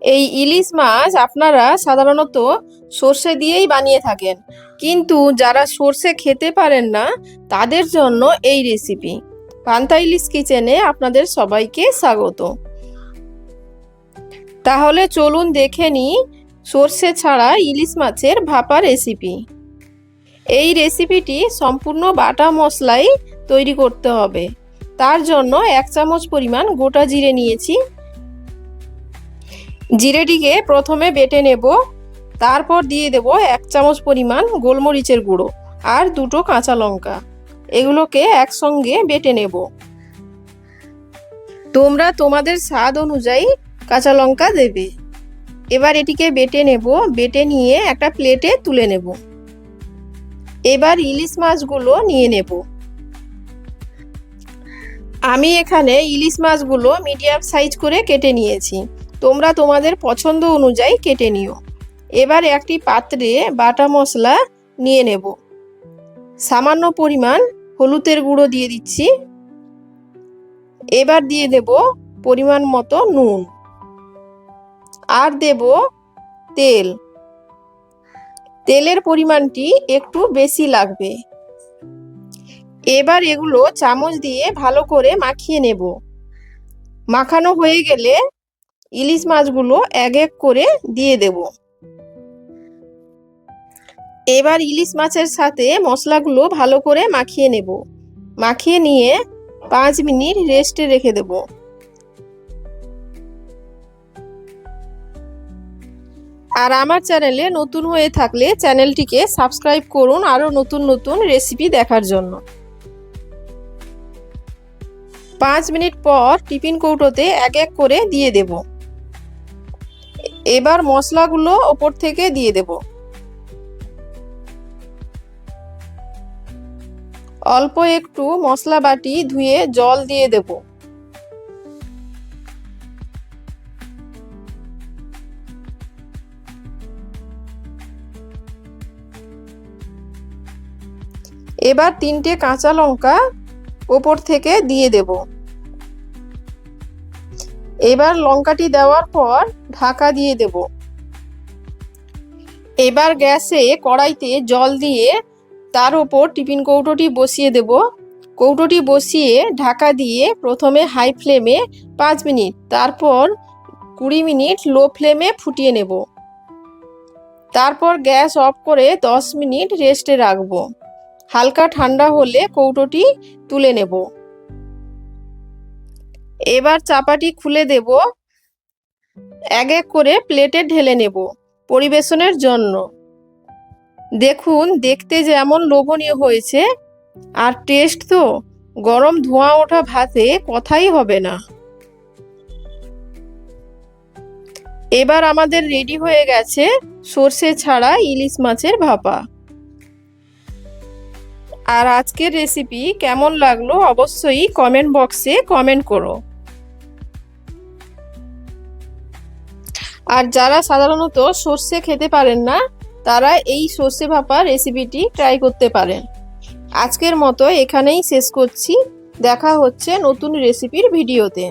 এই ইলিশ মাছ আপনারা সাধারণত সর্ষে দিয়েই বানিয়ে থাকেন, কিন্তু যারা সর্ষে খেতে পারেন না তাদের জন্য এই রেসিপি। পান্তা ইলিশ কিচেনে আপনাদের সবাইকে স্বাগত। তাহলে চলুন দেখে নিই সর্ষে ছাড়া ইলিশ মাছের ভাপা রেসিপি। এই রেসিপিটি সম্পূর্ণ বাটা মশলাই তৈরি করতে হবে। তার জন্য 1 চামচ পরিমাণ গোটা জিরে নিয়েছি। জিরেটিকে প্রথমে বেটে নেব, তারপর দিয়ে দেব 1 চামচ পরিমাণ গোলমরিচের গুঁড়ো আর 2টো কাঁচা লঙ্কা। এগুলোকে একসঙ্গে বেটে নেব। তোমরা তোমাদের স্বাদ অনুযায়ী কাঁচা লঙ্কা দেবে। এবার এটিকে বেটে নেব, বেটে নিয়ে একটা প্লেটে তুলে নেব। এবার ইলিশ মাছগুলো নিয়ে নেব। আমি এখানে ইলিশ মাছগুলো মিডিয়াম সাইজ করে কেটে নিয়েছি। তোমরা তোমাদের পছন্দ অনুযায়ী কেটে নিও। এবার একটি পাত্রে বাটা মশলা নিয়ে নেব। সামান্য পরিমাণ হলুদের গুঁড়ো দিয়ে দিচ্ছি। এবার দিয়ে দেব পরিমাণ মতো নুন আর দেব তেল। তেলের পরিমাণটি একটু বেশি লাগবে। এবার এগুলো চামচ দিয়ে ভালো করে মাখিয়ে নেব। মাখানো হয়ে গেলে ইলিশ মাছগুলো এক এক করে দিয়ে দেব। এবার ইলিশ মাছের সাথে মশলাগুলো ভালো করে মাখিয়ে নেব। মাখিয়ে নিয়ে 5 মিনিট রেস্টে রেখে দেব। আর আমার চ্যানেলে নতুন হয়ে থাকলে চ্যানেলটিকে সাবস্ক্রাইব করুন আরও নতুন নতুন রেসিপি দেখার জন্য। 5 মিনিট পর টিফিন কৌটোতে এক এক করে দিয়ে দেব। এবার মশলাগুলো ওপর থেকে দিয়ে দেব। অল্প একটু মশলা বাটি ধুয়ে জল দিয়ে দেব। এবার 3টে কাঁচা লঙ্কা ওপর থেকে দিয়ে দেব। এবার লঙ্কাটি দেওয়ার পর ঢাকা দিয়ে দেব। এবার গ্যাসে কড়াইতে জল দিয়ে তার ওপর টিফিন কৌটোটি বসিয়ে দেব। কৌটোটি বসিয়ে ঢাকা দিয়ে প্রথমে হাই ফ্লেমে 5 মিনিট, তারপর 20 মিনিট লো ফ্লেমে ফুটিয়ে নেব। তারপর গ্যাস অফ করে 10 মিনিট রেস্টে রাখব। হালকা ঠান্ডা হলে কৌটোটি তুলে নেব। এবার চাপাটি খুলে দেব। এক এক করে প্লেটে ঢেলে নেব পরিবেশনের জন্য। দেখুন দেখতে যেমন লোভনীয় হয়েছে, আর টেস্ট তো গরম ধোঁয়া ওঠা ভাতে কথাই হবে না। এবার আমাদের রেডি হয়ে গেছে সর্ষে ছাড়া ইলিশ মাছের ভাপা। আর আজকের রেসিপি কেমন লাগলো অবশ্যই কমেন্ট বক্সে কমেন্ট করো। আর যারা সাধারণত সর্ষে খেতে পারেন না তারা এই সর্ষে ভাপা রেসিপিটি ট্রাই করতে পারেন। আজকের মতো এখানেই শেষ করছি। দেখা হচ্ছে নতুন রেসিপির ভিডিওতে।